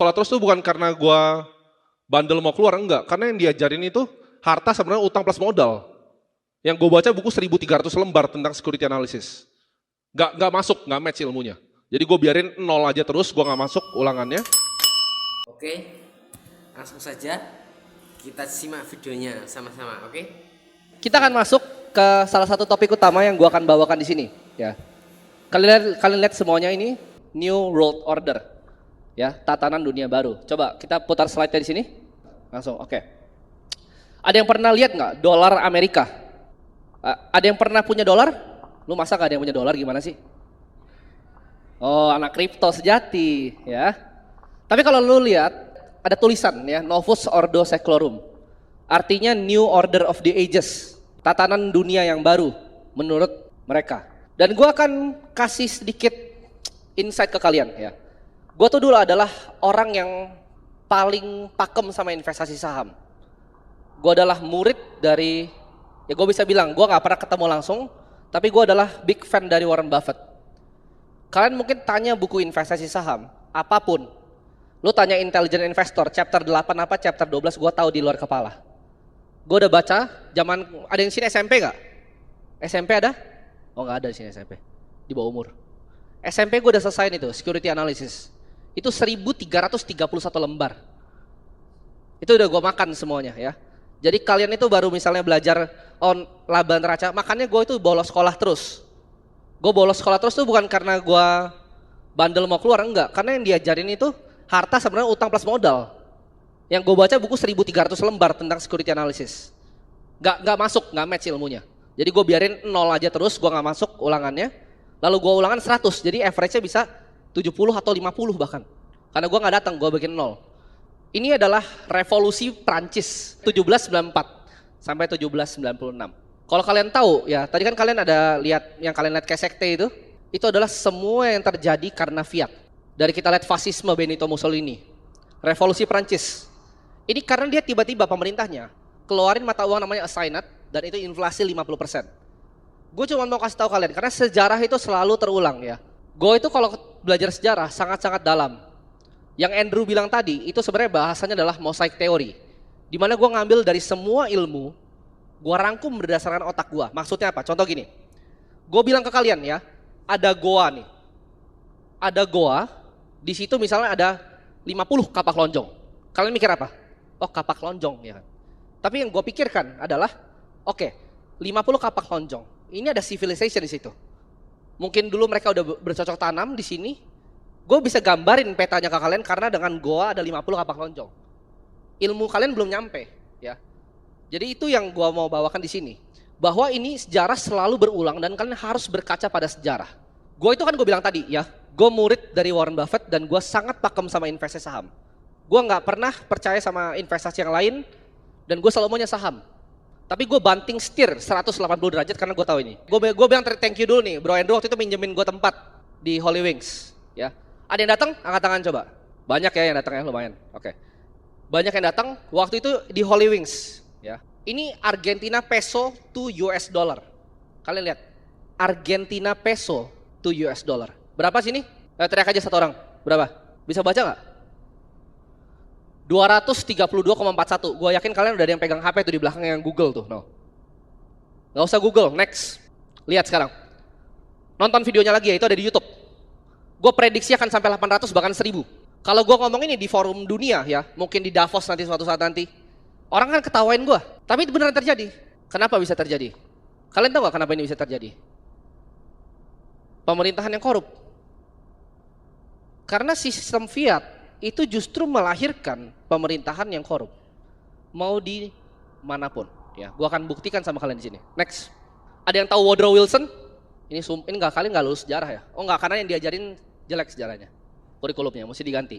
sekolah terus tuh bukan karena gue bandel mau keluar, enggak. Karena yang diajarin itu harta sebenarnya utang plus modal. Yang gue baca buku 1.300 lembar tentang security analysis. Nggak masuk, nggak match ilmunya. Jadi gue biarin nol aja terus, gue nggak masuk ulangannya. Oke, langsung saja kita simak videonya sama-sama, oke? Kita akan masuk ke salah satu topik utama yang gue akan bawakan di sini. Ya, kalian lihat semuanya ini New World Order, ya, tatanan dunia baru. Coba kita putar slide-nya di sini, langsung. Oke. Ada yang pernah lihat nggak dolar Amerika? Ada yang pernah punya dolar? Lu masa gak ada yang punya dolar, gimana sih? Oh, anak kripto sejati, ya. Tapi kalau lu lihat ada tulisan ya, Novus Ordo Seclorum. Artinya New Order of the Ages, tatanan dunia yang baru menurut mereka. Dan gua akan kasih sedikit insight ke kalian ya. Gua tuh dulu adalah orang yang paling pakem sama investasi saham. Gua adalah murid dari, ya gue bisa bilang, gue gak pernah ketemu langsung, tapi gue adalah big fan dari Warren Buffett. Kalian mungkin tanya buku investasi saham, apapun. Lu tanya Intelligent Investor, chapter 8 apa, chapter 12, gue tahu di luar kepala. Gue udah baca, zaman, ada yang sini SMP gak? SMP ada? Oh gak ada di sini SMP, di bawah umur. SMP gue udah selesai itu, security analysis. Itu 1.331 lembar. Itu udah gue makan semuanya ya. Jadi kalian itu baru misalnya belajar laba neraca, makanya gue itu bolos sekolah terus. Gue bolos sekolah terus tuh bukan karena gue bandel mau keluar, enggak. Karena yang diajarin itu harta sebenarnya utang plus modal. Yang gue baca buku 1.300 lembar tentang security analysis. Gak masuk, gak match ilmunya. Jadi gue biarin nol aja terus, gue gak masuk ulangannya. Lalu gue ulangan 100, jadi average-nya bisa 70 atau 50 bahkan. Karena gue gak datang, gue bikin nol. Ini adalah revolusi Prancis 1794 sampai 1796. Kalau kalian tahu ya, tadi kan kalian ada lihat yang kalian lihat kayak sekte itu adalah semua yang terjadi karena fiat. Dari kita lihat fasisme Benito Mussolini, revolusi Prancis. Ini karena dia tiba-tiba pemerintahnya keluarin mata uang namanya assignat dan itu inflasi 50%. Gue cuma mau kasih tahu kalian karena sejarah itu selalu terulang ya. Gue itu kalau belajar sejarah sangat-sangat dalam. Yang Andrew bilang tadi, itu sebenarnya bahasanya adalah mosaic teori. Dimana gue ngambil dari semua ilmu, gue rangkum berdasarkan otak gue. Maksudnya apa? Contoh gini, gue bilang ke kalian ya, ada goa nih. Ada goa, di situ misalnya ada 50 kapak lonjong. Kalian mikir apa? Oh kapak lonjong ya kan. Tapi yang gue pikirkan adalah, oke, 50 kapak lonjong. Ini ada civilization di situ. Mungkin dulu mereka udah bercocok tanam di sini. Gue bisa gambarin petanya ke kalian karena dengan goa ada 50 kapak lonjong. Ilmu kalian belum nyampe, ya. Jadi itu yang gue mau bawakan di sini. Bahwa ini sejarah selalu berulang dan kalian harus berkaca pada sejarah. Gue itu kan gue bilang tadi, ya. Gue murid dari Warren Buffett dan gue sangat pakem sama investasi saham. Gue nggak pernah percaya sama investasi yang lain dan gue selalu maunya saham. Tapi gue banting setir 180 derajat karena gue tahu ini. Gue bilang thank you dulu nih, Bro Andrew waktu itu minjemin gue tempat di Holy Wings, ya. Ada yang datang? Angkat tangan coba. Banyak ya yang datang ya, lumayan. Oke. Banyak yang datang. Waktu itu di Holy Wings, ya. Ini Argentina peso to US dollar. Kalian lihat. Argentina peso to US dollar. Berapa sini? Teriak aja satu orang. Berapa? Bisa baca nggak? 232,41. Gua yakin kalian udah ada yang pegang HP tuh di belakang yang Google tuh. No. Gak usah Google, next. Lihat sekarang. Nonton videonya lagi ya, itu ada di YouTube. Gue prediksi akan sampai 800 bahkan 1000. Kalau gue ngomong ini di forum dunia ya, mungkin di Davos nanti suatu saat nanti, orang kan ketawain gue. Tapi itu beneran terjadi. Kenapa bisa terjadi? Kalian tahu gak kenapa ini bisa terjadi? Pemerintahan yang korup. Karena sistem fiat itu justru melahirkan pemerintahan yang korup. Mau di manapun. Ya, gue akan buktikan sama kalian di sini. Next. Ada yang tahu Woodrow Wilson? Ini kalian nggak lulus sejarah ya? Oh nggak, karena yang diajarin jelek sejarahnya, kurikulumnya mesti diganti.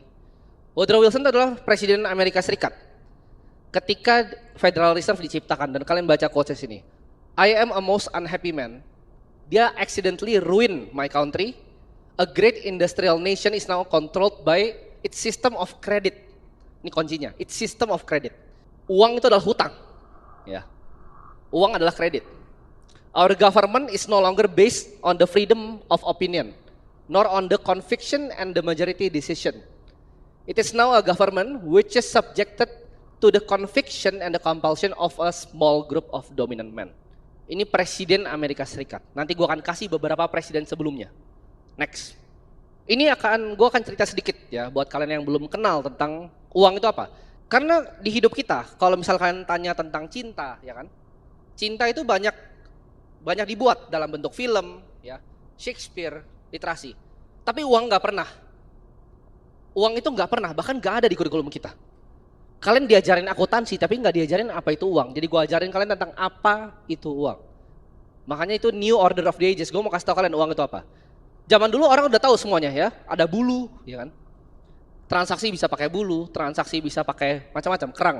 Woodrow Wilson itu adalah Presiden Amerika Serikat. Ketika Federal Reserve diciptakan dan kalian baca quotes ini, I am a most unhappy man. Dia accidentally ruin my country. A great industrial nation is now controlled by its system of credit. Ini kuncinya, its system of credit. Uang itu adalah hutang, ya. Uang adalah kredit. Our government is no longer based on the freedom of opinion, nor on the conviction and the majority decision. It is now a government which is subjected to the conviction and the compulsion of a small group of dominant men. Ini presiden Amerika Serikat. Nanti gue akan kasih beberapa presiden sebelumnya. Next. Gue akan cerita sedikit ya buat kalian yang belum kenal tentang uang itu apa. Karena di hidup kita, kalau misalkan tanya tentang cinta, ya kan? Cinta itu banyak dibuat dalam bentuk film, ya, Shakespeare, literasi. Tapi uang nggak pernah. Uang itu nggak pernah, bahkan nggak ada di kurikulum kita. Kalian diajarin akuntansi, tapi nggak diajarin apa itu uang. Jadi gue ajarin kalian tentang apa itu uang. Makanya itu new order of the ages. Gue mau kasih tau kalian uang itu apa. Zaman dulu orang udah tahu semuanya ya, ada bulu, ya kan? Transaksi bisa pakai bulu, transaksi bisa pakai macam-macam, kerang.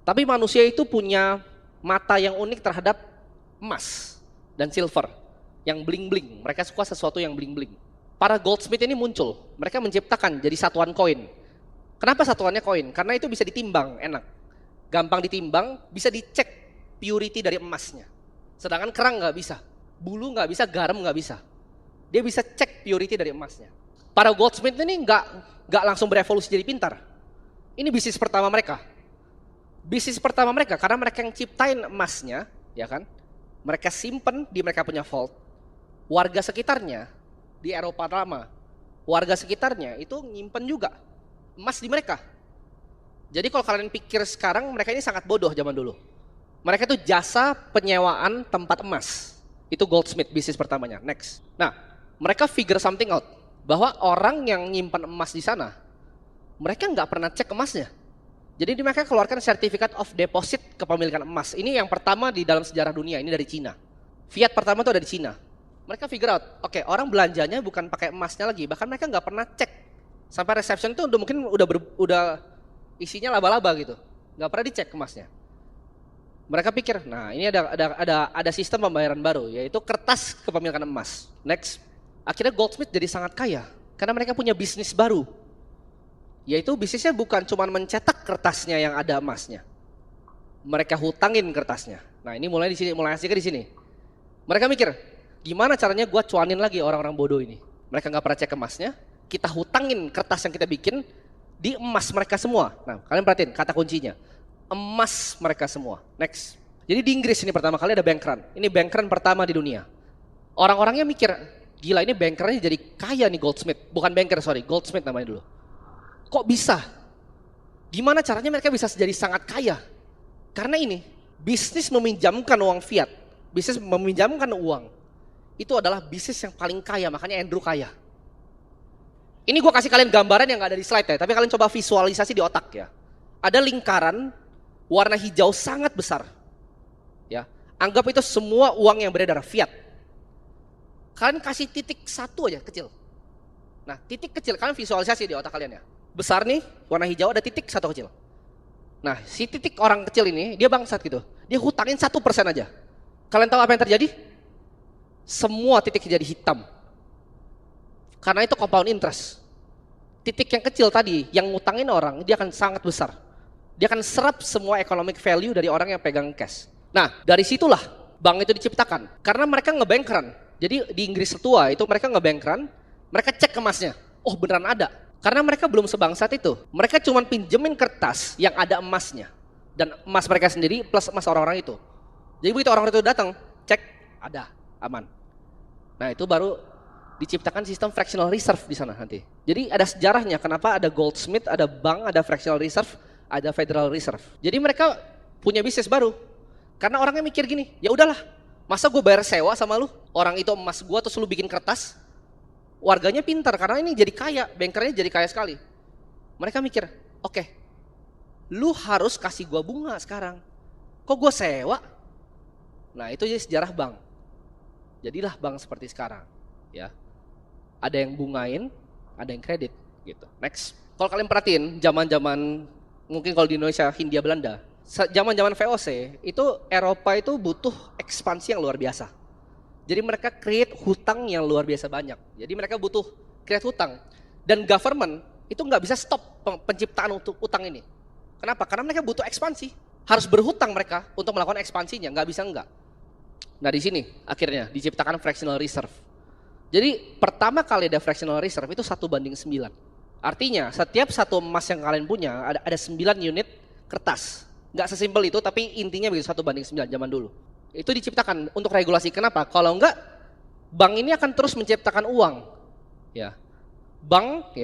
Tapi manusia itu punya mata yang unik terhadap emas dan silver, yang bling-bling. Mereka suka sesuatu yang bling-bling. Para goldsmith ini muncul, mereka menciptakan jadi satuan koin. Kenapa satuannya koin? Karena itu bisa ditimbang, enak. Gampang ditimbang, bisa dicek purity dari emasnya. Sedangkan kerang nggak bisa, bulu nggak bisa, garam nggak bisa. Dia bisa cek purity dari emasnya. Para goldsmith ini nggak langsung berevolusi jadi pintar. Ini bisnis pertama mereka. Bisnis pertama mereka karena mereka yang ciptain emasnya, ya kan? Mereka simpen di mereka punya vault. Warga sekitarnya di Eropa lama, warga sekitarnya itu nyimpen juga emas di mereka. Jadi kalau kalian pikir sekarang mereka ini sangat bodoh zaman dulu. Mereka itu jasa penyewaan tempat emas. Itu goldsmith bisnis pertamanya. Next. Nah, mereka figure something out bahwa orang yang nyimpan emas di sana, mereka nggak pernah cek emasnya. Jadi mereka keluarkan Certificate of Deposit kepemilikan emas. Ini yang pertama di dalam sejarah dunia, ini dari Cina. Fiat pertama itu dari Cina. Mereka figure out, oke, orang belanjanya bukan pakai emasnya lagi, bahkan mereka nggak pernah cek. Sampai reception itu mungkin udah isinya laba-laba gitu, nggak pernah dicek emasnya. Mereka pikir, nah ini ada sistem pembayaran baru, yaitu kertas kepemilikan emas. Next. Akhirnya goldsmith jadi sangat kaya karena mereka punya bisnis baru, yaitu bisnisnya bukan cuma mencetak kertasnya yang ada emasnya, mereka hutangin kertasnya. Nah ini mulai asiknya di sini. Mereka mikir, gimana caranya gue cuanin lagi orang-orang bodoh ini? Mereka nggak pernah cek emasnya, kita hutangin kertas yang kita bikin di emas mereka semua. Nah kalian perhatiin kata kuncinya, emas mereka semua. Next. Jadi di Inggris ini pertama kali ada bank run. Ini bank run pertama di dunia. Orang-orangnya mikir, gila ini bankernya jadi kaya nih goldsmith. Bukan banker, goldsmith namanya dulu. Kok bisa? Gimana caranya mereka bisa jadi sangat kaya? Karena ini, bisnis meminjamkan uang fiat, bisnis meminjamkan uang, itu adalah bisnis yang paling kaya, makanya Andrew kaya. Ini gue kasih kalian gambaran yang gak ada di slide ya, tapi kalian coba visualisasi di otak ya. Ada lingkaran warna hijau sangat besar. Ya, anggap itu semua uang yang beredar, fiat. Kalian kasih titik satu aja kecil. Nah titik kecil kalian visualisasi di otak kalian ya. Besar nih warna hijau, ada titik satu kecil. Nah si titik orang kecil ini dia bangsat gitu. Dia hutangin 1% aja. Kalian tahu apa yang terjadi? Semua titik jadi hitam. Karena itu compound interest. Titik yang kecil tadi yang ngutangin orang dia akan sangat besar. Dia akan serap semua economic value dari orang yang pegang cash. Nah dari situlah bank itu diciptakan. Karena mereka ngebankran. Jadi di Inggris tua itu mereka ngebankran, mereka cek emasnya, oh beneran ada. Karena mereka belum sebangsat itu, mereka cuma pinjemin kertas yang ada emasnya. Dan emas mereka sendiri plus emas orang-orang itu. Jadi begitu orang itu datang, cek, ada, aman. Nah itu baru diciptakan sistem fractional reserve di sana nanti. Jadi ada sejarahnya kenapa ada goldsmith, ada bank, ada fractional reserve, ada federal reserve. Jadi mereka punya bisnis baru. Karena orangnya mikir gini, ya udahlah, masa gue bayar sewa sama lu? Orang itu emas gue terus lu bikin kertas. Warganya pintar karena ini jadi kaya, bankernya jadi kaya sekali. Mereka mikir, oke, lu harus kasih gue bunga sekarang. Kok gue sewa? Nah itu jadi sejarah bank. Jadilah bank seperti sekarang. Ya, ada yang bungain, ada yang kredit. Gitu. Next. Kalau kalian perhatiin, zaman-zaman mungkin kalau di Indonesia Hindia Belanda, zaman-zaman VOC itu Eropa itu butuh ekspansi yang luar biasa. Jadi mereka create hutang yang luar biasa banyak. Jadi mereka butuh create hutang. Dan government itu nggak bisa stop penciptaan untuk hutang ini. Kenapa? Karena mereka butuh ekspansi. Harus berhutang mereka untuk melakukan ekspansinya. Nggak bisa enggak. Nah di sini akhirnya diciptakan fractional reserve. Jadi pertama kali ada fractional reserve itu 1:9. Artinya setiap satu emas yang kalian punya ada 9 unit kertas. Nggak sesimpel itu, tapi intinya begitu 1:9 zaman dulu. Itu diciptakan untuk regulasi. Kenapa? Kalau enggak, bank ini akan terus menciptakan uang. Ya, Bank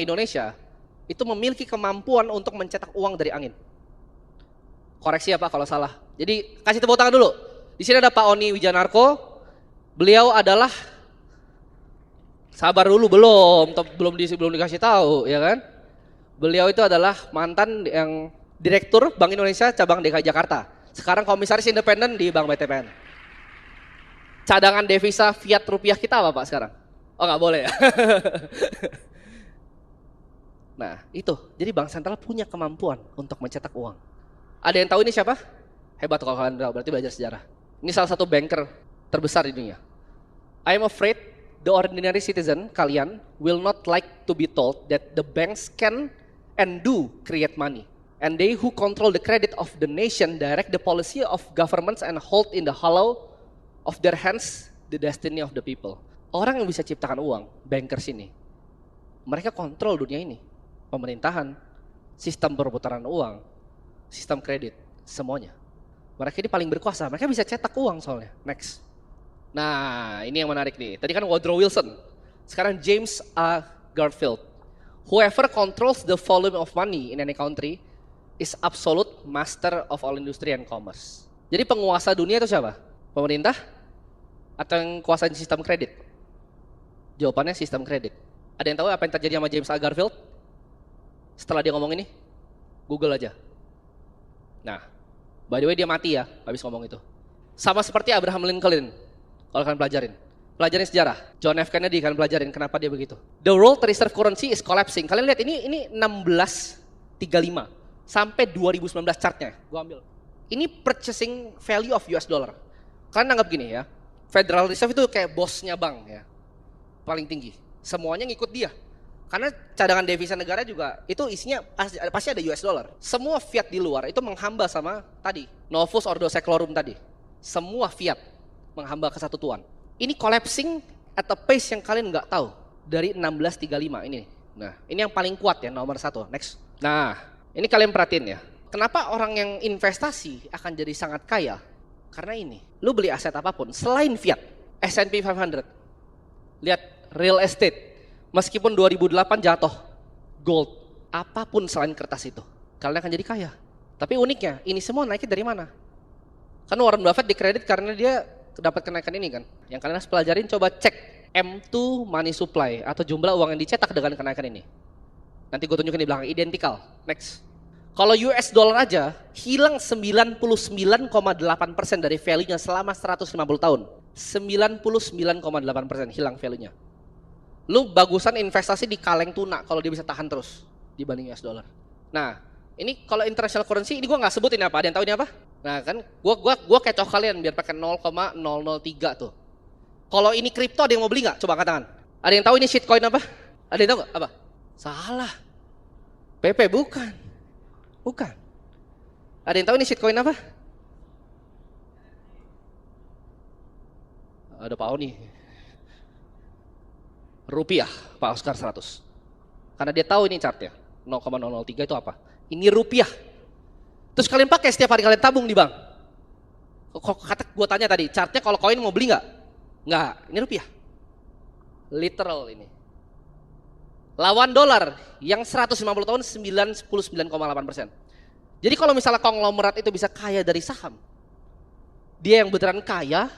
Indonesia itu memiliki kemampuan untuk mencetak uang dari angin. Koreksi ya Pak kalau salah. Jadi kasih tepuk tangan dulu. Di sini ada Pak Oni Wijanarko. Beliau adalah, sabar dulu, belum dikasih tahu ya kan. Beliau itu adalah mantan yang Direktur Bank Indonesia cabang DKI Jakarta. Sekarang komisaris independen di Bank BTPN. Cadangan devisa fiat rupiah kita apa Pak sekarang? Oh nggak boleh ya. Nah itu, jadi bank sentral punya kemampuan untuk mencetak uang. Ada yang tahu ini siapa? Hebat kalau kalian tahu, berarti belajar sejarah. Ini salah satu banker terbesar di dunia. I am afraid the ordinary citizen, kalian, will not like to be told that the banks can and do create money. And they who control the credit of the nation direct the policy of governments and hold in the hollow of their hands the destiny of the people. Orang yang bisa ciptakan uang, bankers ini, mereka kontrol dunia ini. Pemerintahan, sistem perputaran uang, sistem kredit, semuanya. Mereka ini paling berkuasa, mereka bisa cetak uang soalnya. Next. Nah, ini yang menarik nih. Tadi kan Woodrow Wilson, sekarang James A. Garfield. Whoever controls the volume of money in any country is absolute master of all industry and commerce. Jadi penguasa dunia itu siapa? Pemerintah? Atau yang kuasain sistem kredit? Jawabannya sistem kredit. Ada yang tahu apa yang terjadi sama James A. Garfield? Setelah dia ngomong ini? Google aja. Nah, by the way dia mati ya habis ngomong itu. Sama seperti Abraham Lincoln. Kalau kalian pelajarin sejarah. John F. Kennedy kalian pelajarin kenapa dia begitu. The world reserve currency is collapsing. Kalian lihat ini 1635 sampai 2019 chartnya. Gua ambil. Ini purchasing value of US dollar. Kalian anggap gini ya. Federal Reserve itu kayak bosnya bank ya. Paling tinggi. Semuanya ngikut dia. Karena cadangan devisa negara juga itu isinya pasti ada US dollar. Semua fiat di luar itu menghamba sama tadi Novus Ordo Seclorum tadi. Semua fiat menghamba ke satu tuan. Ini collapsing at a pace yang kalian nggak tahu dari 1635 ini. Nah, ini yang paling kuat ya nomor 1. Next. Nah, ini kalian perhatiin ya. Kenapa orang yang investasi akan jadi sangat kaya? Karena ini. Lu beli aset apapun selain fiat, S&P 500. Lihat real estate. Meskipun 2008 jatuh, gold, apapun selain kertas itu, kalian akan jadi kaya. Tapi uniknya, ini semua naiknya dari mana? Kan Warren Buffett dikredit karena dia dapat kenaikan ini kan. Yang kalian harus pelajarin, coba cek M2 money supply atau jumlah uang yang dicetak dengan kenaikan ini. Nanti gue tunjukin di belakang, identikal. Next. Kalau US dollar aja hilang 99,8% dari value-nya selama 150 tahun. 99,8% hilang value-nya. Lu bagusan investasi di kaleng tuna kalau dia bisa tahan terus dibanding US dollar. Nah, ini kalau international currency ini gua nggak sebutin apa. Ada yang tahu ini apa? Nah, kan gua kecoh kalian biar pakai 0,003 tuh. Kalau ini kripto ada yang mau beli nggak? Coba angkat tangan. Ada yang tahu ini shitcoin apa? Ada yang tahu nggak? Apa? Salah. PP bukan. Bukan. Ada yang tahu ini shitcoin apa? Ada Pak Oni. Rupiah, Pak Oscar 100. Karena dia tahu ini chartnya. 0,003 itu apa? Ini rupiah. Terus kalian pakai setiap hari kalian tabung di bank. Kata gue tanya tadi, chartnya kalau koin mau beli nggak? Nggak, ini rupiah. Literal ini. Lawan dolar yang 150 tahun 99,8%. Jadi kalau misalnya konglomerat itu bisa kaya dari saham, dia yang beneran kaya,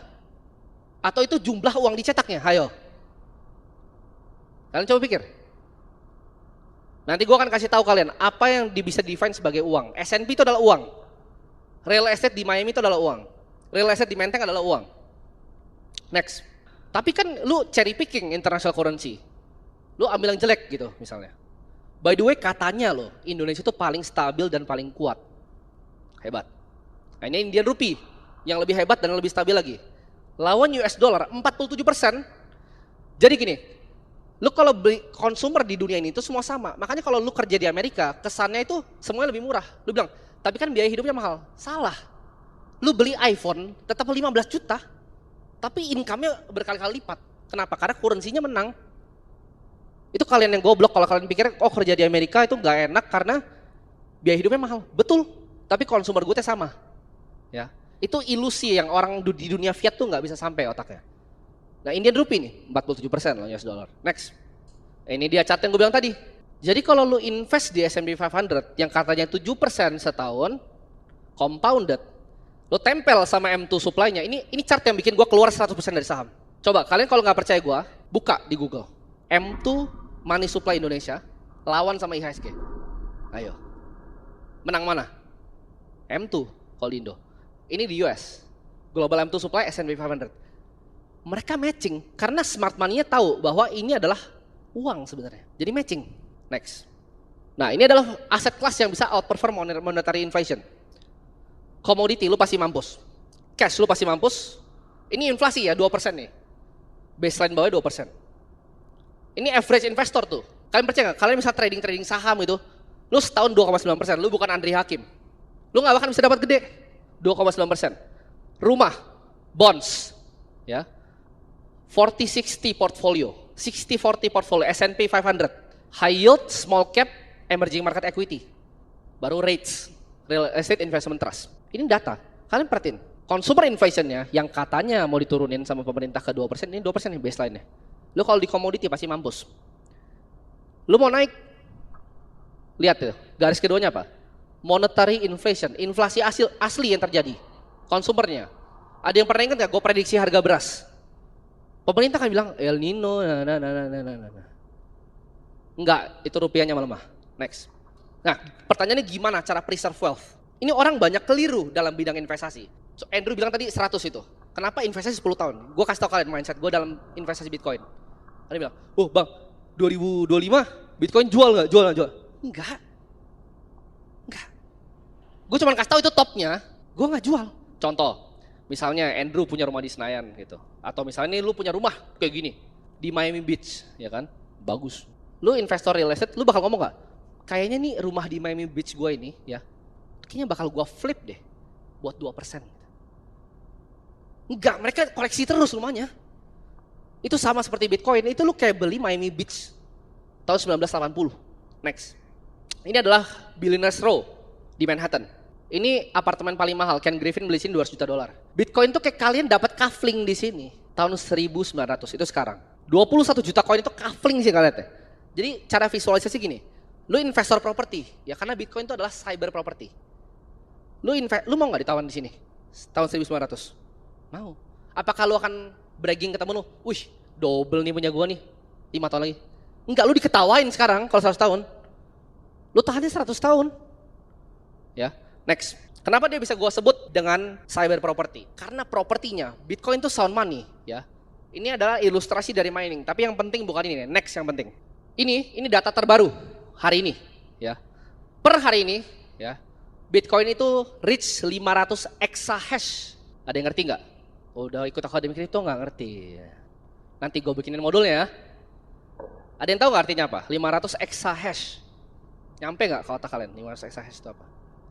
atau itu jumlah uang dicetaknya? Hayo. Kalian coba pikir. Nanti gue akan kasih tahu kalian apa yang bisa define sebagai uang. S&P itu adalah uang. Real estate di Miami itu adalah uang. Real estate di Menteng adalah uang. Next. Tapi kan lu cherry picking international currency. Lu ambil yang jelek gitu misalnya. By the way katanya loh Indonesia itu paling stabil dan paling kuat. Hebat. Nah ini Indian Rupee yang lebih hebat dan lebih stabil lagi. Lawan US dollar 47%. Jadi gini. Lu kalau beli konsumer di dunia ini itu semua sama. Makanya kalau lu kerja di Amerika, kesannya itu semuanya lebih murah. Lu bilang, tapi kan biaya hidupnya mahal. Salah. Lu beli iPhone tetap 15 juta, tapi income-nya berkali-kali lipat. Kenapa? Karena currency-nya menang. Itu kalian yang goblok kalau kalian pikir oh kerja di Amerika itu nggak enak karena biaya hidupnya mahal. Betul, tapi consumer good-nya sama. Ya, itu ilusi yang orang di dunia fiat tuh nggak bisa sampai otaknya. Nah Indian rupee nih 47% loh US dollar. Next, ini dia chart yang gue bilang tadi. Jadi kalau lu invest di S&P 500 yang katanya 7% setahun, compounded, lu tempel sama M2 supply-nya. Ini chart yang bikin gue keluar 100% dari saham. Coba kalian kalau nggak percaya gue, buka di Google. M2 money supply Indonesia lawan sama IHSG. Ayo, menang mana? M2 kalau di Indo. Ini di US, Global M2 Supply S&P 500. Mereka matching karena smart money-nya tahu bahwa ini adalah uang sebenarnya. Jadi matching. Next. Nah ini adalah aset kelas yang bisa outperform monetary inflation. Commodity lu pasti mampus. Cash lu pasti mampus. Ini inflasi ya 2% nih. Baseline bawahnya 2%. Ini average investor tuh. Kalian percaya nggak? Kalian bisa trading saham itu, lu setahun 2,9%. Lu bukan Andri Hakim. Lu nggak bahkan bisa dapat gede. 2,9%. Rumah, bonds, ya. 40-60 portfolio, 60-40 portfolio, S&P 500, high yield, small cap, emerging market equity, baru rates, real estate investment trust. Ini data, kalian perhatiin. Consumer inflation-nya yang katanya mau diturunin sama pemerintah ke 2%, ini 2% nih baseline-nya. Lu kalau di commodity pasti mampus. Lu mau naik, lihat tuh, garis keduanya apa? Monetary inflation, inflasi asli yang terjadi, konsumernya. Ada yang pernah ingat nggak? Gue prediksi harga beras. Pemerintah kan bilang El Nino, enggak, itu rupiahnya melemah. Next. Nah, pertanyaannya gimana cara preserve wealth? Ini orang banyak keliru dalam bidang investasi. So, Andrew bilang tadi 100 itu. Kenapa investasi 10 tahun? Gue kasih tau kalian mindset gue dalam investasi Bitcoin. Kalian bilang, oh bang, 2025 Bitcoin jual nggak? Jual. Enggak. Gue cuma kasih tahu itu topnya, gue nggak jual. Contoh, misalnya Andrew punya rumah di Senayan gitu, atau misalnya lu punya rumah kayak gini di Miami Beach, ya kan? Bagus. Lu investor real estate, lu bakal ngomong nggak? Kayaknya nih rumah di Miami Beach gue ini, ya, kayaknya bakal gue flip deh, buat 2%. Enggak, mereka koleksi terus rumahnya. Itu sama seperti Bitcoin, itu lu kayak beli Miami Beach tahun 1980. Next. Ini adalah Billionaire's Row di Manhattan. Ini apartemen paling mahal, Ken Griffin beli sini $200 juta. Bitcoin tuh kayak kalian dapat kafling di sini tahun 1900, itu sekarang. 21 juta koin itu kafling sih kalian teh. Jadi cara visualisasi gini, lu investor properti, ya karena Bitcoin itu adalah cyber property. Lu mau nggak ditawan di sini tahun 1900? Mau. Apakah lu akan bragging ketemu lu? Wih, double nih punya gua nih, 5 tahun lagi. Enggak, lu diketawain sekarang kalau 100 tahun. Lu tahannya 100 tahun. Ya. Next, kenapa dia bisa gue sebut dengan cyber property? Karena propertinya, Bitcoin itu sound money, ya. Ini adalah ilustrasi dari mining, tapi yang penting bukan ini. Next yang penting. Ini data terbaru hari ini, ya. Per hari ini, ya, Bitcoin itu reach 500 exahash. Ada yang ngerti nggak? Udah ikut akademi kripto nggak ngerti? Nanti gue bikinin modulnya ya. Ada yang tahu nggak artinya apa? 500 exahash. Nyampe nggak kalau otak kalian? 500 exahash itu apa?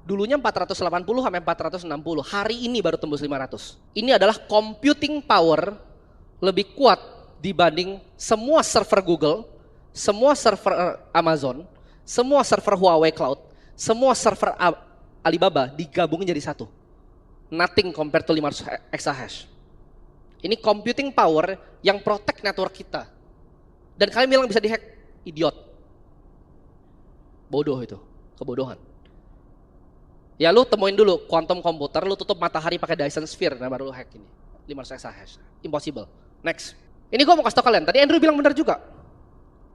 Dulunya 480 sampai 460, hari ini baru tembus 500. Ini adalah computing power lebih kuat dibanding semua server Google, semua server Amazon, semua server Huawei Cloud, semua server Alibaba digabungin jadi satu. Nothing compared to 500 exahash. Ini computing power yang protect network kita. Dan kalian bilang bisa dihack, idiot. Bodoh itu, kebodohan. Ya lu temuin dulu quantum komputer, lu tutup matahari pakai Dyson Sphere, nah baru lu hack ini. 500 exahash. Impossible. Next. Ini gue mau kasih tau kalian, tadi Andrew bilang benar juga.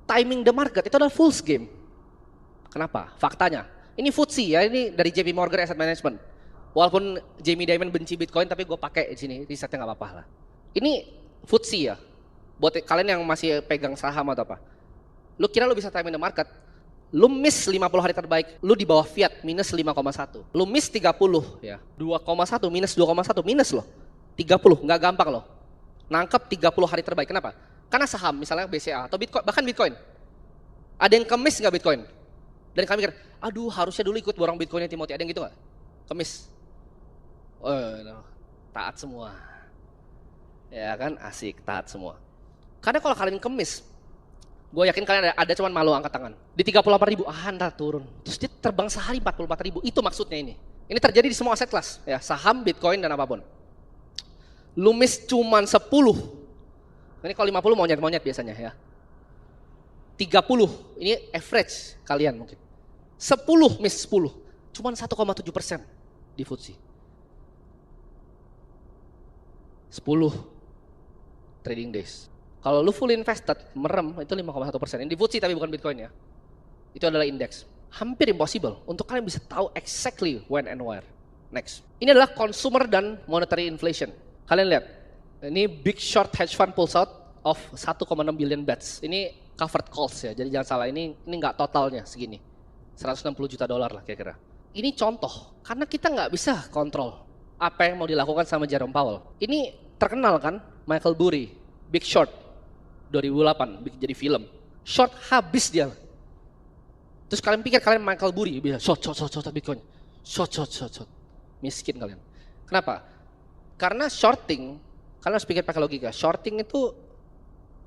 Timing the market itu adalah fool's game. Kenapa? Faktanya. Ini FTSE ya, ini dari JP Morgan Asset Management. Walaupun Jamie Dimon benci Bitcoin, tapi gue pakai di sini, risetnya nggak apa-apa lah. Ini FTSE ya, buat kalian yang masih pegang saham atau apa. Lu kira lu bisa timing the market? Lu miss 50 hari terbaik, lu di bawah fiat minus 5,1. Lu miss 30 ya, 2,1 minus 2,1 minus loh. 30, nggak gampang loh. Nangkep 30 hari terbaik, kenapa? Karena saham misalnya BCA atau Bitcoin, bahkan Bitcoin. Ada yang kemis nggak Bitcoin? Dan kami mikir, aduh harusnya dulu ikut borong Bitcoinnya Timothy, ada yang gitu nggak? Kemis. Oh, taat semua. Ya kan, asik, taat semua. Karena kalau kalian kemis, Gue yakin kalian ada cuman malu angkat tangan. Di 38.000, ntar turun. Terus dia terbang sehari 44.000. Itu maksudnya ini. Ini terjadi di semua aset kelas, ya, saham, Bitcoin dan apapun. Lu miss cuman 10. Ini kalau 50 monyet-monyet biasanya ya. 30, ini average kalian mungkin. 10 miss 10. Cuman 1,7% di FTSE. 10 trading days. Kalau lu full invested, merem itu 5,1%. Ini di FTSE tapi bukan Bitcoin ya. Itu adalah indeks. Hampir impossible untuk kalian bisa tahu exactly when and where. Next. Ini adalah consumer dan monetary inflation. Kalian lihat, ini big short hedge fund pulls out of 1,6 billion bets. Ini covered calls ya, jadi jangan salah, ini nggak totalnya segini. 160 juta dolar lah kira-kira. Ini contoh, karena kita nggak bisa kontrol apa yang mau dilakukan sama Jerome Powell. Ini terkenal kan, Michael Burry, Big Short. 2008 jadi film. Short habis dia. Terus kalian pikir kalian Michael Burry bisa short Bitcoin. Short. Miskin kalian. Kenapa? Karena shorting, kalian harus pikir pakai logika. Shorting itu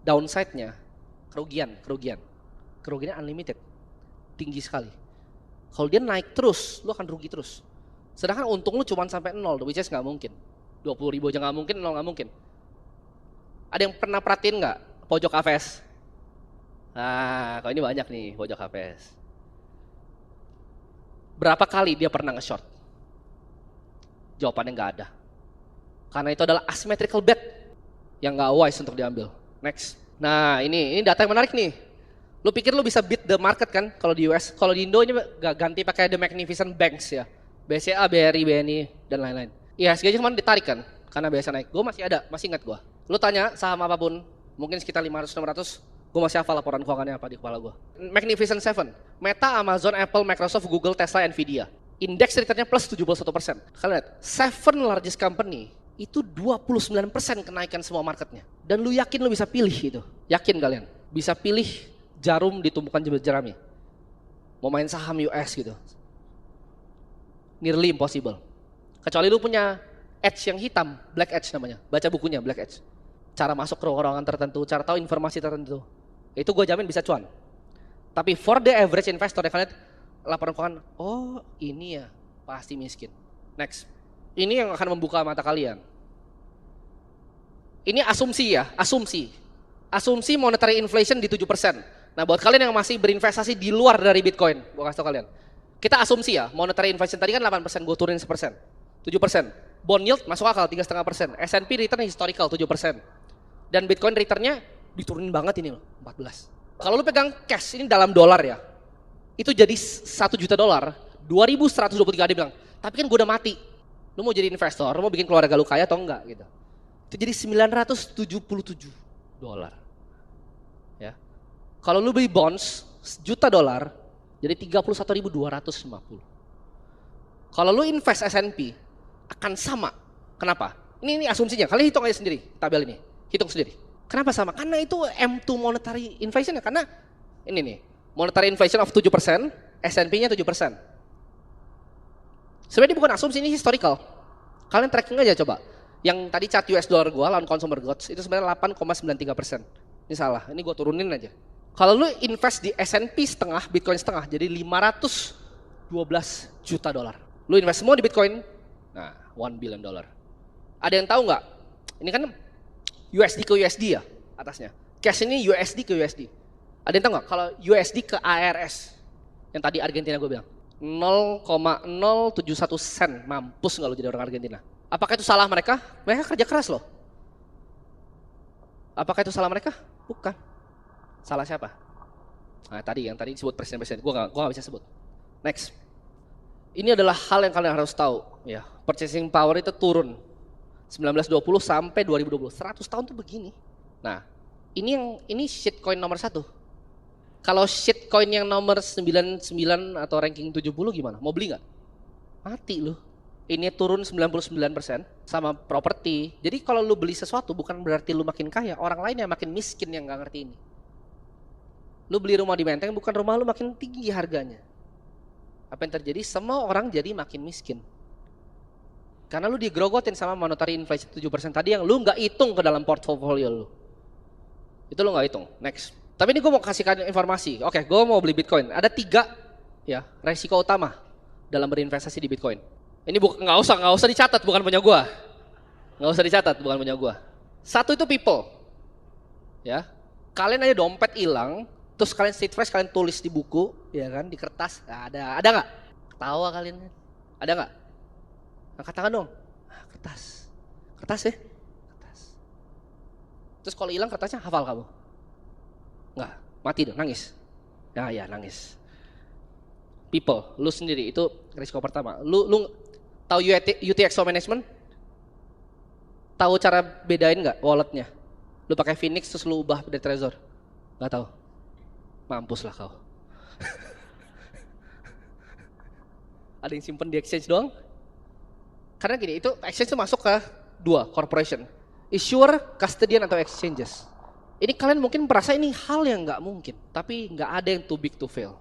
downside-nya kerugian. Kerugiannya unlimited. Tinggi sekali. Kalau dia naik terus, lu akan rugi terus. Sedangkan untung lu cuma sampai 0, which is nggak mungkin. 20.000 aja nggak mungkin, 0 nggak mungkin. Ada yang pernah perhatiin nggak pojok AVS? Nah, kalau ini banyak nih pojok AVS. Berapa kali dia pernah nge-short? Jawabannya nggak ada. Karena itu adalah asymmetrical bet yang nggak wise untuk diambil. Next. Nah ini data yang menarik nih. Lu pikir lu bisa beat the market kan kalau di US? Kalau di Indo ini ganti pakai the magnificent banks ya. BCA, BRI, BNI dan lain-lain. IHSG cuma ditarik kan karena biasa naik. Gue masih ada, masih ingat gue. Lu tanya saham apapun, mungkin sekitar 500-600, gue masih hafal laporan keuangannya apa di kepala gue. Magnificent Seven, Meta, Amazon, Apple, Microsoft, Google, Tesla, Nvidia. Indeks returnnya plus 71%. Kalian lihat, 7 largest company itu 29% kenaikan semua marketnya. Dan lu yakin lu bisa pilih itu? Yakin kalian? Bisa pilih jarum di tumpukan jerami? Mau main saham US gitu? Nearly impossible. Kecuali lu punya edge yang hitam, black edge namanya. Baca bukunya, black edge. Cara masuk ke ruangan tertentu, cara tahu informasi tertentu. Itu gue jamin bisa cuan. Tapi for the average investor, ya kalian laporan keuangan, oh ini ya, pasti miskin. Next. Ini yang akan membuka mata kalian. Ini asumsi ya, asumsi. Asumsi monetary inflation di 7%. Nah buat kalian yang masih berinvestasi di luar dari Bitcoin, gue kasih tau kalian. Kita asumsi ya, monetary inflation tadi kan 8%, gue turunin 1%. 7%. Bond yield masuk akal 3,5%. S&P return historical 7%. Dan Bitcoin returnnya diturunin banget ini loh, 14. Kalau lu pegang cash ini dalam dolar ya, itu jadi 1 juta dolar, 2.123 dia bilang, tapi kan gue udah mati. Lu mau jadi investor, lu mau bikin keluarga lu kaya atau enggak gitu. Itu jadi 977 dolar. Ya. Kalau lu beli bonds $1 juta, jadi 31.250. Kalau lu invest S&P akan sama. Kenapa? Ini asumsinya, kalian hitung aja sendiri tabel ini. Hitung sendiri. Kenapa sama? Karena itu M2 monetary inflation ya, karena ini nih, monetary inflation of 7%, S&P-nya 7%. Sebenarnya bukan asumsi, ini historical. Kalian tracking aja coba. Yang tadi chart US dollar gua lawan consumer goods itu sebenarnya 8,93%. Ini salah, ini gua turunin aja. Kalau lu invest di S&P setengah, Bitcoin setengah, jadi 512 juta dolar. Lu invest semua di Bitcoin, nah 1 billion dollar. Ada yang tahu nggak? Ini kan USD ke USD ya atasnya. Cash ini USD ke USD. Ada yang tahu nggak? Kalau USD ke ARS, yang tadi Argentina gue bilang. 0,071 sen, mampus nggak lo jadi orang Argentina? Apakah itu salah mereka? Mereka kerja keras loh. Apakah itu salah mereka? Bukan. Salah siapa? Nah tadi yang tadi disebut presiden-presiden, gue nggak bisa sebut. Next. Ini adalah hal yang kalian harus tahu. Ya, purchasing power itu turun 1920 sampai 2020, 100 tahun tuh begini. Nah, ini shitcoin nomor 1. Kalau shitcoin yang nomor 99 atau ranking 70 gimana? Mau beli nggak? Mati lu. Ini turun 99% sama properti. Jadi kalau lu beli sesuatu bukan berarti lu makin kaya. Orang lain yang makin miskin yang nggak ngerti ini. Lu beli rumah di Menteng bukan rumah lu makin tinggi harganya. Apa yang terjadi? Semua orang jadi makin miskin. Karena lu digrogotin sama monetary inflation 7% tadi yang lu nggak hitung ke dalam portfolio lu. Itu lu nggak hitung. Next. Tapi ini gue mau kasihkan informasi. Oke, gue mau beli Bitcoin. Ada 3 ya resiko utama dalam berinvestasi di Bitcoin. Ini nggak usah dicatat, bukan punya gue. Nggak usah dicatat, bukan punya gue. Satu itu people. Ya, kalian aja dompet hilang, terus kalian street fresh, kalian tulis di buku, ya kan, di kertas. Nah, ada nggak? Ketawa kalian? Ada nggak? Angkat tangan dong. Kertas ya? Kertas. Terus kalau hilang kertasnya hafal kamu? Enggak, mati dong, nangis. Nah ya nangis. People, lu sendiri itu risiko pertama. Lu tahu UTXO management? Tahu cara bedain nggak walletnya? Lu pakai Phoenix terus lu ubah dari Trezor? Nggak tahu. Mampus lah kau. Ada yang simpen di exchange doang? Karena gini, itu exchange itu masuk ke 2 corporation, issuer, custodian atau exchanges. Ini kalian mungkin merasa ini hal yang nggak mungkin, tapi nggak ada yang too big to fail.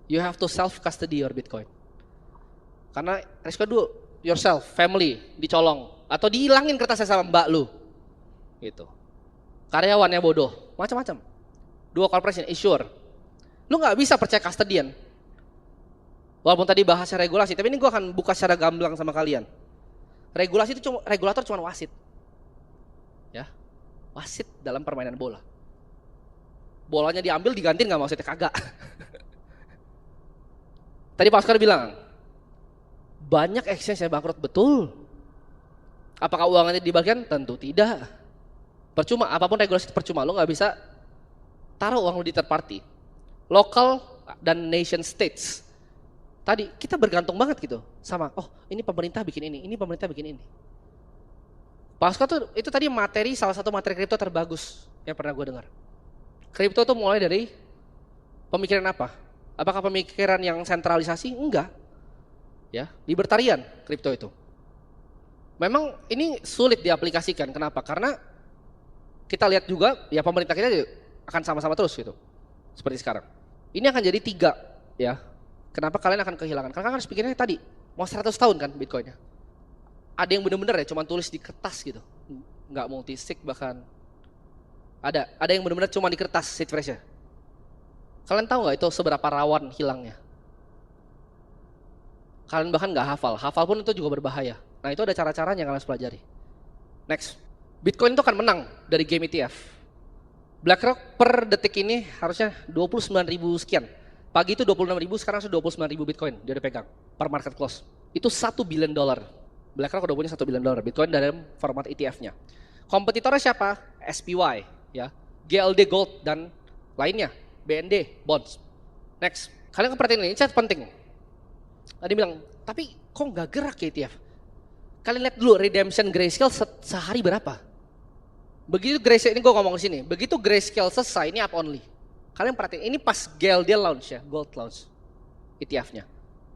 You have to self custody your Bitcoin. Karena resiko dulu, yourself, family dicolong atau dihilangin kertasnya sama mbak lu, gitu. Karyawannya bodoh, macam-macam. 2 corporation, issuer. Lu nggak bisa percaya custodian. Walaupun tadi bahasnya regulasi, tapi ini gue akan buka secara gamblang sama kalian. Regulasi itu regulator cuma wasit. Ya. Wasit dalam permainan bola. Bolanya diambil digantiin nggak, maksudnya kagak. Tadi Pak Oscar bilang banyak exchange yang bangkrut, betul. Apakah uangnya dibagikan? Tentu tidak. Percuma, apapun regulasi itu percuma. Lo nggak bisa taruh uang lo di third party. Local dan nation states. Tadi kita bergantung banget gitu sama, oh ini pemerintah bikin ini pemerintah bikin ini. Pak Oscar tuh itu tadi salah satu materi kripto terbagus yang pernah gue dengar. Kripto tuh mulai dari pemikiran apa? Apakah pemikiran yang sentralisasi? Enggak. Ya, libertarian kripto itu. Memang ini sulit diaplikasikan. Kenapa? Karena kita lihat juga ya pemerintah kita akan sama-sama terus gitu. Seperti sekarang. Ini akan jadi 3 ya. Kenapa kalian akan kehilangan? Karena kalian harus pikirnya tadi, mau 100 tahun kan Bitcoinnya. Ada yang benar-benar ya cuma tulis di kertas gitu. Nggak multi-sig bahkan. Ada yang benar-benar cuma di kertas seed phrase-nya. Kalian tahu nggak itu seberapa rawan hilangnya? Kalian bahkan nggak hafal pun itu juga berbahaya. Nah itu ada cara-caranya yang kalian harus pelajari. Next, Bitcoin itu akan menang dari game ETF. BlackRock per detik ini harusnya 29.000 sekian. Pagi itu 26.000, sekarang sudah 29.000 Bitcoin dia udah pegang per market close. Itu $1 billion. BlackRock udah punya $1 billion Bitcoin dalam format ETF-nya. Kompetitornya siapa? SPY, ya, GLD Gold dan lainnya, BND Bonds. Next, kalian perhatiin ini, chat penting. Tadi bilang, tapi kok nggak gerak ya ETF? Kalian lihat dulu redemption Grayscale sehari berapa? Begitu Grayscale, ini gue ngomong di sini, begitu Grayscale selesai, ini up only. Kalian perhatiin, ini pas GLD launch ya, Gold launch ETF-nya.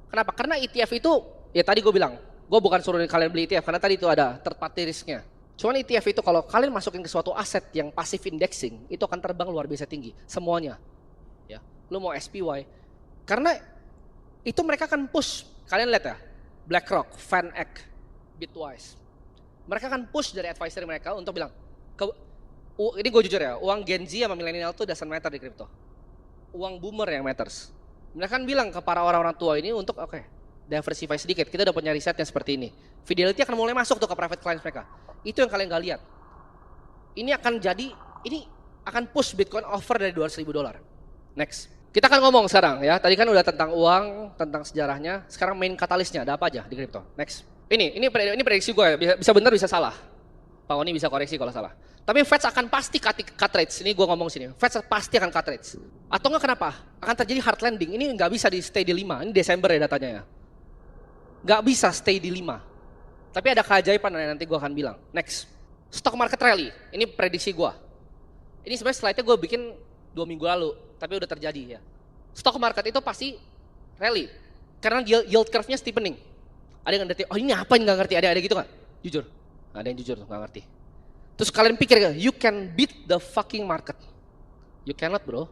Kenapa? Karena ETF itu, ya tadi gue bilang, gue bukan suruh kalian beli ETF, karena tadi itu ada third party risk-nya. Cuman ETF itu kalau kalian masukin ke suatu aset yang passive indexing, itu akan terbang luar biasa tinggi, semuanya. Ya, lu mau SPY, karena itu mereka akan push, kalian lihat ya, BlackRock, VanEck, Bitwise. Mereka akan push dari advisory mereka untuk bilang, ini gue jujur ya, uang Gen Z sama milenial tuh doesn't matter di crypto. Uang boomer yang matters. Mereka kan bilang ke para orang-orang tua ini untuk diversify sedikit. Kita udah punya risetnya seperti ini. Fidelity akan mulai masuk tuh ke private clients mereka. Itu yang kalian gak lihat. Ini akan push Bitcoin over dari $200.000. Next. Kita akan ngomong sekarang ya. Tadi kan udah tentang uang, tentang sejarahnya. Sekarang main katalisnya ada apa aja di crypto. Next. Ini prediksi gue ya. Bisa benar bisa salah. Pak Oni bisa koreksi kalau salah. Tapi Fed akan pasti cut rates. Ini gue ngomong sini. Fed pasti akan cut rates. Atau enggak kenapa? Akan terjadi hard landing. Ini nggak bisa di stay di 5. Ini Desember ya datanya ya. Nggak bisa stay di 5. Tapi ada keajaiban yang nanti gue akan bilang. Next. Stock market rally. Ini prediksi gue. Ini sebenarnya slide-nya gue bikin 2 minggu lalu. Tapi udah terjadi ya. Stock market itu pasti rally. Karena yield curve-nya steepening. Ada yang ngerti, oh ini apa yang nggak ngerti? Ada gitu nggak? Jujur. Ada yang jujur nggak ngerti. Terus kalian pikir, you can beat the fucking market. You cannot bro.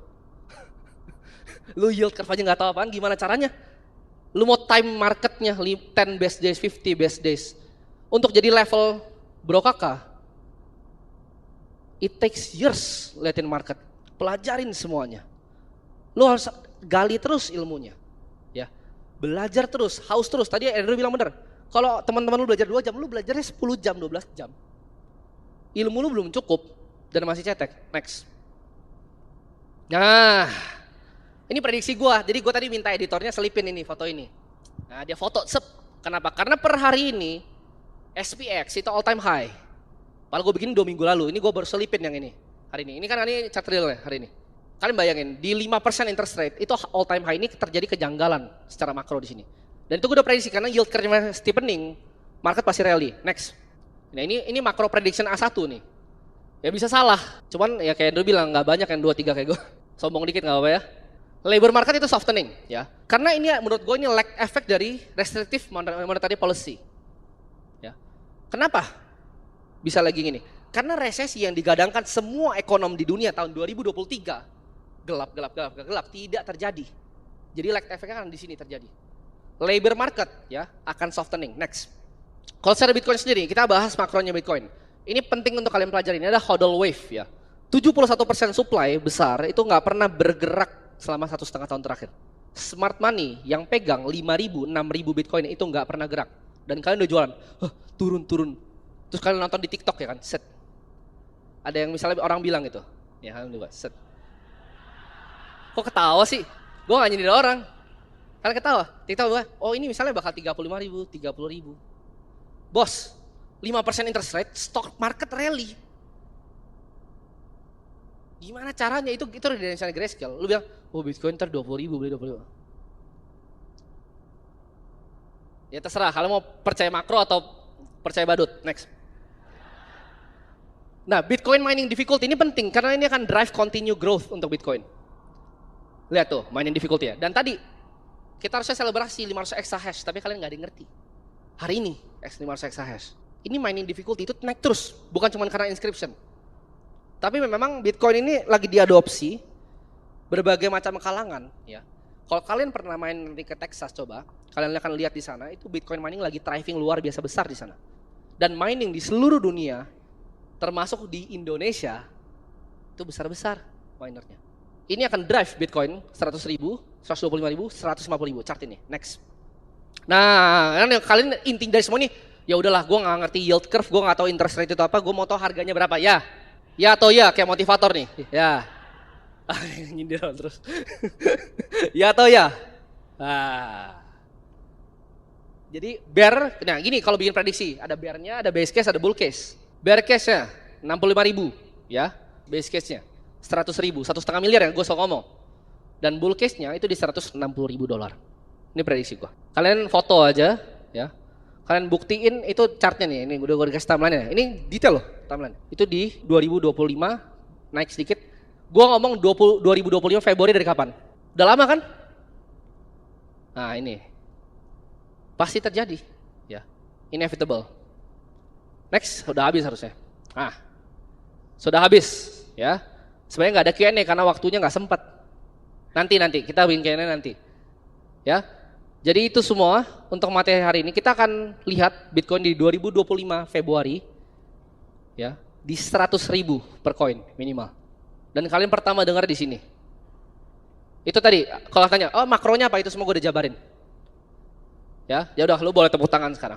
Lu yield curve aja nggak tahu apaan, gimana caranya? Lu mau time marketnya 10 best days, 50 best days. Untuk jadi level Bro Kakak, it takes years liatin market. pelajarin semuanya. Lu harus gali terus ilmunya. Ya. Belajar terus, haus terus. Tadi Andrew bilang bener. Kalau teman-teman lu belajar 2 jam, lu belajarnya 10 jam, 12 jam. Ilmu lu belum cukup dan masih cetek. Next. Nah, ini prediksi gua. Jadi gua tadi minta editornya selipin ini foto ini. Nah, dia foto sep. Kenapa? Karena per hari ini SPX itu all time high. Padahal gue bikin 2 minggu lalu. Ini gue baru selipin yang ini hari ini. Ini kan ini chart real ya hari ini. Kalian bayangin di 5% interest rate itu all time high ini terjadi kejanggalan secara makro di sini. Dan itu gue udah prediksi karena yield curve steepening, market pasti rally. Next. Nah ini makro prediction A1 nih. Ya bisa salah. Cuman ya kayak Andrew bilang nggak banyak yang 2-3 kayak gue. Sombong dikit nggak apa-apa ya. Labor market itu softening ya. Karena ini menurut gue ini lag effect dari restrictive monetary policy. Ya. Kenapa bisa lagi gini? Karena resesi yang digadangkan semua ekonom di dunia tahun 2023 gelap tidak terjadi. Jadi lag effect-nya kan di sini terjadi. Labor market ya akan softening. Next. Kalau secara Bitcoin sendiri kita bahas makronya Bitcoin. Ini penting untuk kalian pelajari. Ini ada hodl wave ya. 71% supply besar itu nggak pernah bergerak selama 1,5 tahun terakhir. Smart money yang pegang 5.000, 6.000 Bitcoin itu nggak pernah gerak. Dan kalian udah jualan, turun. Terus kalian nonton di TikTok ya kan, set. Ada yang misalnya orang bilang gitu, ya kalian juga set. Kok ketawa sih? Gue gak nyindir orang. Kalian ketawa, TikTok gue, oh ini misalnya bakal 35.000, 30.000. Bos, 5% interest rate, stock market rally. Gimana caranya? Itu redensialnya Grayscale. Lu bilang, oh Bitcoin ntar 20.000, beli 20.000. Ya terserah, kalian mau percaya makro atau percaya badut. Next. Nah, Bitcoin mining difficulty ini penting karena ini akan drive continue growth untuk Bitcoin. Lihat tuh, mining difficulty ya. Dan tadi kita harusnya selebrasi 500 exahash, tapi kalian nggak ada yang ngerti. Hari ini 500 exahash. Ini mining difficulty itu naik terus, bukan cuma karena inscription. Tapi memang Bitcoin ini lagi diadopsi berbagai macam kalangan ya. Kalau kalian pernah main nanti ke Texas coba, kalian akan lihat di sana itu Bitcoin mining lagi thriving luar biasa besar di sana. Dan mining di seluruh dunia termasuk di Indonesia itu besar-besar minernya. Ini akan drive Bitcoin 100.000, 125.000, 150.000 chart ini. Next. Nah, kalian inti dari semua ini ya udahlah, gue nggak ngerti yield curve, gue nggak tahu interest rate itu apa, gue mau tahu harganya berapa ya. Ya atau ya, kayak motivator nih. Ya. Nyindir terus. Ya atau ya. Nah. Jadi bear, nah gini kalau bikin prediksi, ada bear-nya, ada base case, ada bull case. Bear case-nya 65.000 ya, base case-nya 100.000, 1,5 miliar ya gue selalu ngomong. Dan bull case-nya itu di $160.000. Ini prediksi gue. Kalian foto aja ya. Kalian buktiin itu chartnya nih, ini udah gue dikasih timeline-nya. Ini detail loh timeline. Itu di 2025 naik sedikit. Gue ngomong 2025 Februari dari kapan? Udah lama kan? Nah ini pasti terjadi, ya, inevitable. Next, sudah habis harusnya. Nah, sudah habis, ya. Sebenarnya nggak ada Q&A karena waktunya nggak sempat. Nanti kita bikin Q&A nanti, ya. Jadi itu semua untuk materi hari ini. Kita akan lihat Bitcoin di 2025 Februari, ya, di 100.000 per koin minimal. Dan kalian pertama dengar di sini. Itu tadi, kalau tanya, oh makronya apa itu semua gue udah jabarin. Ya udah, lu boleh tepuk tangan sekarang.